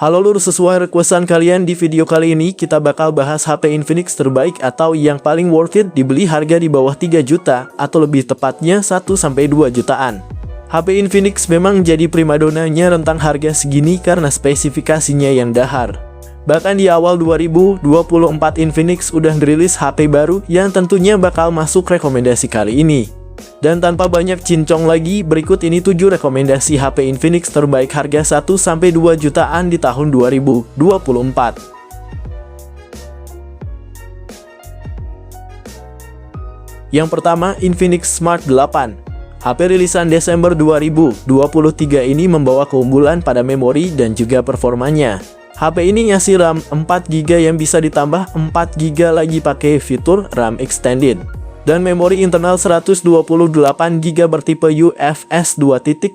Halo lur, sesuai requestan kalian di video kali ini kita bakal bahas HP Infinix terbaik atau yang paling worth it dibeli harga di bawah 3 juta atau lebih tepatnya 1-2 jutaan. HP Infinix memang jadi primadonanya rentang harga segini karena spesifikasinya yang dahar. Bahkan di awal 2024 Infinix udah ngerilis HP baru yang tentunya bakal masuk rekomendasi kali ini. Dan tanpa banyak cincong lagi, berikut ini 7 rekomendasi HP Infinix terbaik harga 1-2 jutaan di tahun 2024. Yang pertama, Infinix Smart 8. HP rilisan Desember 2023 ini membawa keunggulan pada memori dan juga performanya. HP ini ngasih RAM 4GB yang bisa ditambah 4GB lagi pakai fitur RAM Extended. Dan memori internal 128GB bertipe UFS 2.2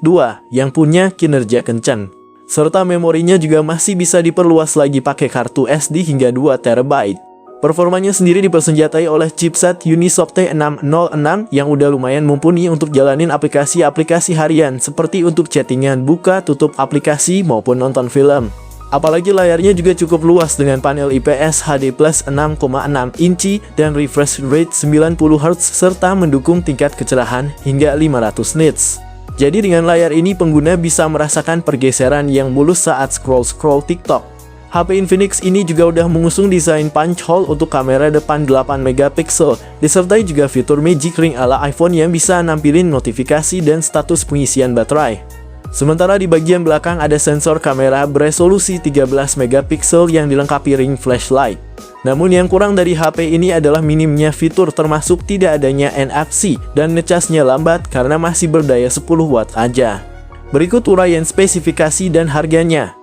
yang punya kinerja kencang. Serta memorinya juga masih bisa diperluas lagi pakai kartu SD hingga 2TB. Performanya sendiri dipersenjatai oleh chipset Unisoc T606 yang udah lumayan mumpuni untuk jalanin aplikasi-aplikasi harian seperti untuk chattingan, buka, tutup aplikasi maupun nonton film. Apalagi layarnya juga cukup luas dengan panel IPS HD Plus 6,6 inci dan refresh rate 90Hz serta mendukung tingkat kecerahan hingga 500 nits. Jadi dengan layar ini pengguna bisa merasakan pergeseran yang mulus saat scroll-scroll TikTok. HP Infinix ini juga udah mengusung desain punch hole untuk kamera depan 8MP, disertai juga fitur Magic Ring ala iPhone yang bisa nampilin notifikasi dan status pengisian baterai. Sementara di bagian belakang ada sensor kamera beresolusi 13MP yang dilengkapi ring flashlight. Namun yang kurang dari HP ini adalah minimnya fitur termasuk tidak adanya NFC dan ngecasnya lambat karena masih berdaya 10 watt aja. Berikut uraian spesifikasi dan harganya.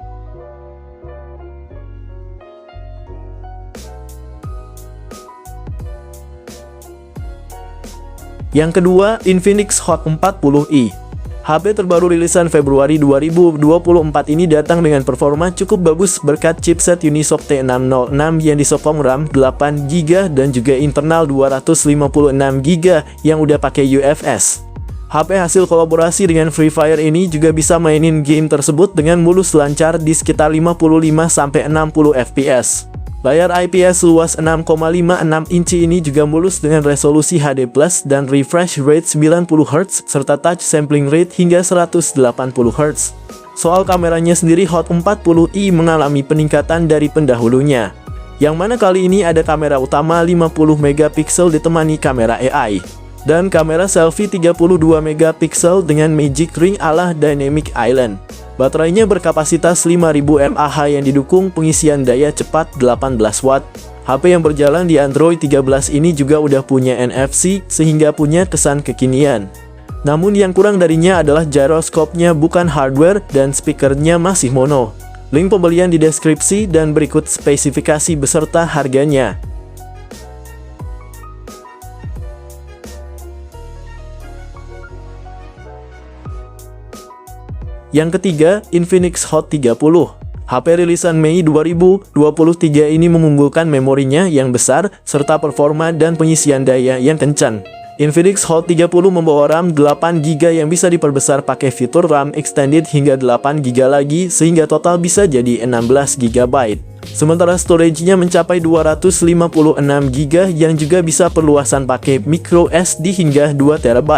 Yang kedua, Infinix Hot 40i. HP terbaru rilisan Februari 2024 ini datang dengan performa cukup bagus berkat chipset Unisoc T606 yang disokong RAM 8GB dan juga internal 256GB yang udah pakai UFS. HP hasil kolaborasi dengan Free Fire ini juga bisa mainin game tersebut dengan mulus lancar di sekitar 55-60 fps. Layar IPS luas 6,56 inci ini juga mulus dengan resolusi HD Plus dan refresh rate 90Hz serta touch sampling rate hingga 180Hz. Soal kameranya sendiri, Hot 40i mengalami peningkatan dari pendahulunya, yang mana kali ini ada kamera utama 50MP ditemani kamera AI dan kamera selfie 32MP dengan Magic Ring ala Dynamic Island. Baterainya berkapasitas 5000 mAh yang didukung pengisian daya cepat 18 watt. HP yang berjalan di Android 13 ini juga udah punya NFC sehingga punya kesan kekinian. Namun yang kurang darinya adalah gyroscope-nya bukan hardware dan speakernya masih mono. Link pembelian di deskripsi dan berikut spesifikasi beserta harganya. Yang ketiga, Infinix Hot 30. HP rilisan Mei 2023 ini mengunggulkan memorinya yang besar serta performa dan pengisian daya yang kencang. Infinix Hot 30 membawa RAM 8GB yang bisa diperbesar pakai fitur RAM Extended hingga 8GB lagi sehingga total bisa jadi 16GB. Sementara storage-nya mencapai 256GB yang juga bisa perluasan pakai micro SD hingga 2TB.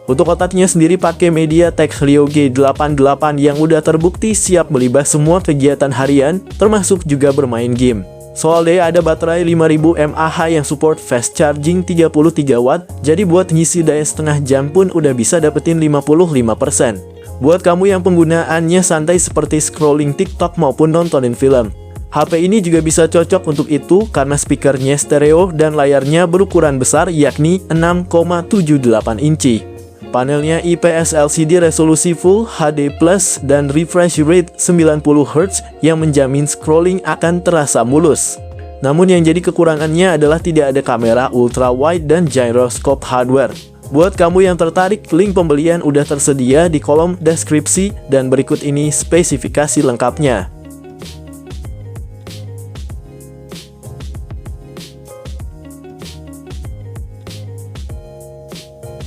Untuk otaknya sendiri pakai MediaTek Helio G88 yang udah terbukti siap melibas semua kegiatan harian, termasuk juga bermain game. Soal daya, ada baterai 5000 mAh yang support fast charging 33 watt, jadi buat ngisi daya setengah jam pun udah bisa dapetin 55%. Buat kamu yang penggunaannya santai seperti scrolling TikTok maupun nontonin film, HP ini juga bisa cocok untuk itu karena speakernya stereo dan layarnya berukuran besar yakni 6,78 inci. Panelnya IPS LCD resolusi Full HD Plus dan refresh rate 90Hz yang menjamin scrolling akan terasa mulus. Namun yang jadi kekurangannya adalah tidak ada kamera ultra wide dan gyroscope hardware. Buat kamu yang tertarik, link pembelian udah tersedia di kolom deskripsi dan berikut ini spesifikasi lengkapnya.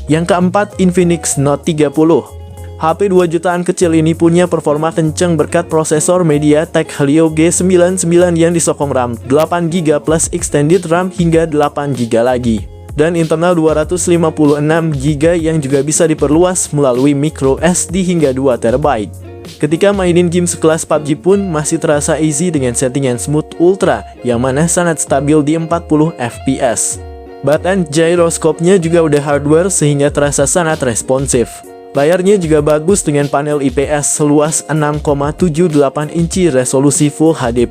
Yang keempat, Infinix Note 30. HP 2 jutaan kecil ini punya performa kenceng berkat prosesor MediaTek Helio G99 yang disokong RAM 8GB plus extended RAM hingga 8GB lagi, dan internal 256GB yang juga bisa diperluas melalui micro SD hingga 2TB. Ketika mainin game sekelas PUBG pun masih terasa easy dengan settingan Smooth Ultra yang mana sangat stabil di 40 FPS. Bahkan gyroscope-nya juga udah hardware sehingga terasa sangat responsif. Layarnya juga bagus dengan panel IPS seluas 6,78 inci resolusi Full HD+,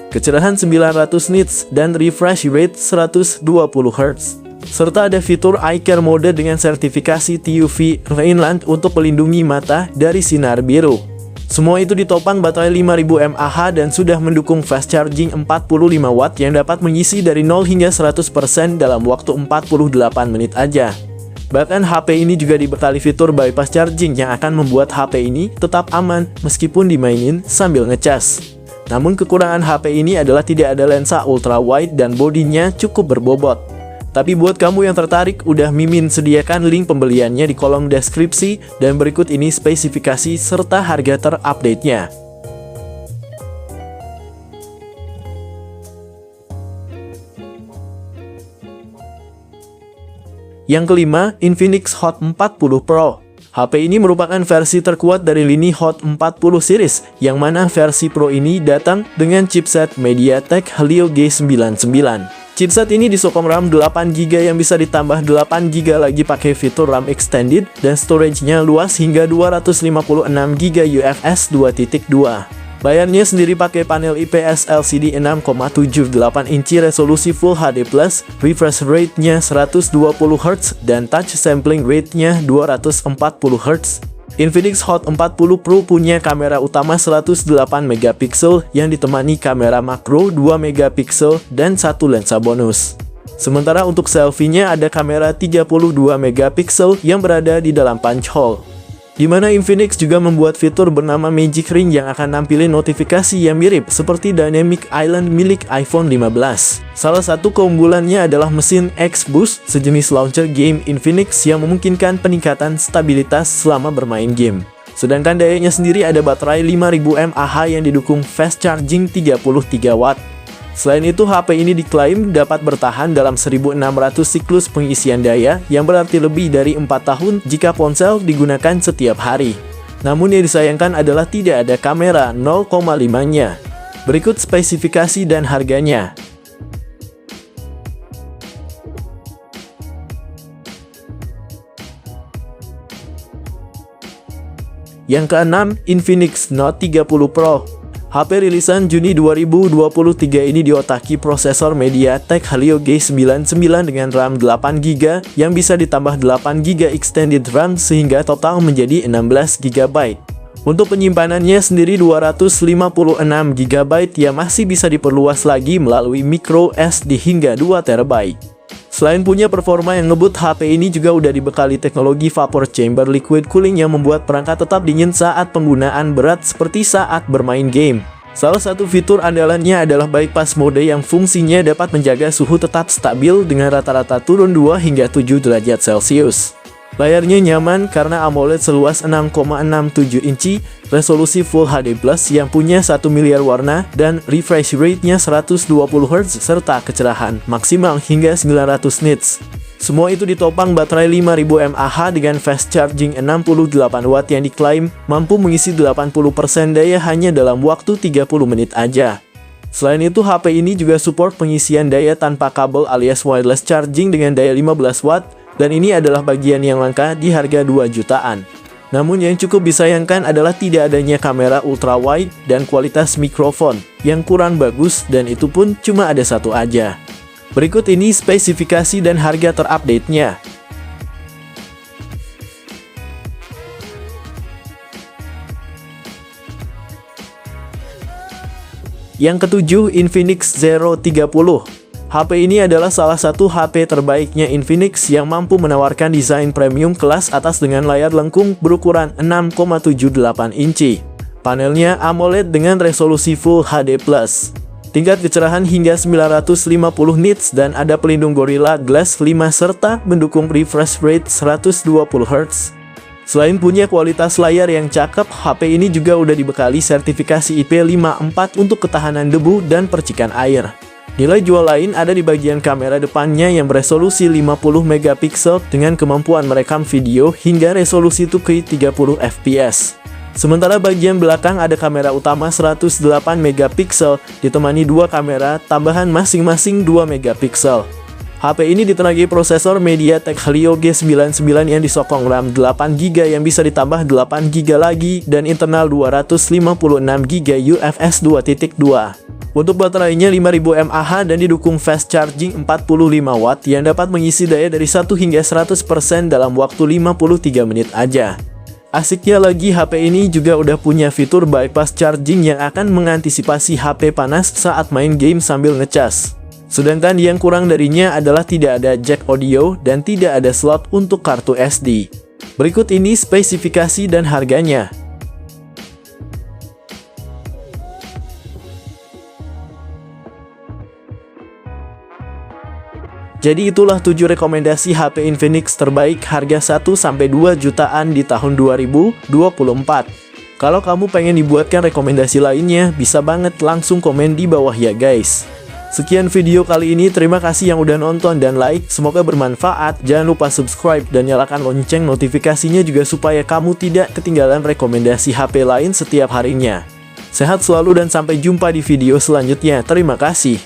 kecerahan 900 nits dan refresh rate 120 Hz. Serta ada fitur Eye Care Mode dengan sertifikasi TUV Rheinland untuk melindungi mata dari sinar biru. Semua itu ditopang baterai 5000 mAh dan sudah mendukung fast charging 45 watt yang dapat mengisi dari 0 hingga 100% dalam waktu 48 menit aja. Bahkan HP ini juga dibekali fitur bypass charging yang akan membuat HP ini tetap aman meskipun dimainin sambil ngecas. Namun kekurangan HP ini adalah tidak ada lensa ultra wide dan bodinya cukup berbobot. Tapi buat kamu yang tertarik, udah Mimin sediakan link pembeliannya di kolom deskripsi, dan berikut ini spesifikasi serta harga terupdate-nya. Yang kelima, Infinix Hot 40 Pro. HP ini merupakan versi terkuat dari lini Hot 40 series, yang mana versi Pro ini datang dengan chipset MediaTek Helio G99. Chipset ini disokong RAM 8GB yang bisa ditambah 8GB lagi pakai fitur RAM extended, dan storage-nya luas hingga 256GB UFS 2.2. Layarnya sendiri pakai panel IPS LCD 6,78 inci resolusi Full HD+, refresh rate-nya 120Hz, dan touch sampling rate-nya 240Hz. Infinix Hot 40 Pro punya kamera utama 108MP yang ditemani kamera makro 2MP dan satu lensa bonus. Sementara untuk selfie-nya ada kamera 32MP yang berada di dalam punch hole. Di mana Infinix juga membuat fitur bernama Magic Ring yang akan nampilin notifikasi yang mirip seperti Dynamic Island milik iPhone 15. Salah satu keunggulannya adalah mesin X-Boost, sejenis launcher game Infinix yang memungkinkan peningkatan stabilitas selama bermain game. Sedangkan dayanya sendiri ada baterai 5000 mAh yang didukung fast charging 33 watt. Selain itu, HP ini diklaim dapat bertahan dalam 1600 siklus pengisian daya, yang berarti lebih dari 4 tahun jika ponsel digunakan setiap hari. Namun yang disayangkan adalah tidak ada kamera 0,5-nya. Berikut spesifikasi dan harganya. Yang keenam, Infinix Note 30 Pro. HP rilisan Juni 2023 ini diotaki prosesor MediaTek Helio G99 dengan RAM 8GB yang bisa ditambah 8GB extended RAM sehingga total menjadi 16GB. Untuk penyimpanannya sendiri 256GB yang masih bisa diperluas lagi melalui micro SD hingga 2TB. Selain punya performa yang ngebut, HP ini juga udah dibekali teknologi vapor chamber liquid cooling yang membuat perangkat tetap dingin saat penggunaan berat seperti saat bermain game. Salah satu fitur andalannya adalah bypass mode yang fungsinya dapat menjaga suhu tetap stabil dengan rata-rata turun 2 hingga 7 derajat Celcius. Layarnya nyaman karena AMOLED seluas 6,67 inci, resolusi Full HD+ yang punya 1 miliar warna, dan refresh rate-nya 120Hz serta kecerahan maksimal hingga 900 nits. Semua itu ditopang baterai 5000 mAh dengan fast charging 68 watt yang diklaim mampu mengisi 80% daya hanya dalam waktu 30 menit aja. Selain itu, HP ini juga support pengisian daya tanpa kabel alias wireless charging dengan daya 15 watt, dan ini adalah bagian yang langka di harga 2 jutaan. Namun yang cukup disayangkan adalah tidak adanya kamera ultra wide dan kualitas mikrofon yang kurang bagus, dan itu pun cuma ada satu aja. Berikut ini spesifikasi dan harga terupdate-nya. Yang ketujuh, Infinix Zero 30. HP ini adalah salah satu HP terbaiknya Infinix yang mampu menawarkan desain premium kelas atas dengan layar lengkung berukuran 6,78 inci. Panelnya AMOLED dengan resolusi Full HD+. Tingkat kecerahan hingga 950 nits dan ada pelindung Gorilla Glass 5 serta mendukung refresh rate 120Hz. Selain punya kualitas layar yang cakep, HP ini juga udah dibekali sertifikasi IP54 untuk ketahanan debu dan percikan air. Nilai jual lain ada di bagian kamera depannya yang beresolusi 50 megapiksel dengan kemampuan merekam video hingga resolusi 2K 30 fps. Sementara bagian belakang ada kamera utama 108 megapiksel ditemani dua kamera tambahan masing-masing 2 megapiksel. HP ini ditenagai prosesor MediaTek Helio G99 yang disokong RAM 8GB yang bisa ditambah 8GB lagi dan internal 256GB UFS 2.2. Untuk baterainya 5000 mAh dan didukung fast charging 45 watt yang dapat mengisi daya dari 1 hingga 100% dalam waktu 53 menit aja. Asiknya lagi, HP ini juga udah punya fitur bypass charging yang akan mengantisipasi HP panas saat main game sambil ngecas. Sedangkan yang kurang darinya adalah tidak ada jack audio dan tidak ada slot untuk kartu SD. Berikut ini spesifikasi dan harganya. Jadi itulah 7 rekomendasi HP Infinix terbaik harga 1-2 jutaan di tahun 2024. Kalau kamu pengen dibuatkan rekomendasi lainnya, bisa banget langsung komen di bawah ya guys. Sekian video kali ini, terima kasih yang udah nonton dan like, semoga bermanfaat. Jangan lupa subscribe dan nyalakan lonceng notifikasinya juga supaya kamu tidak ketinggalan rekomendasi HP lain setiap harinya. Sehat selalu dan sampai jumpa di video selanjutnya, terima kasih.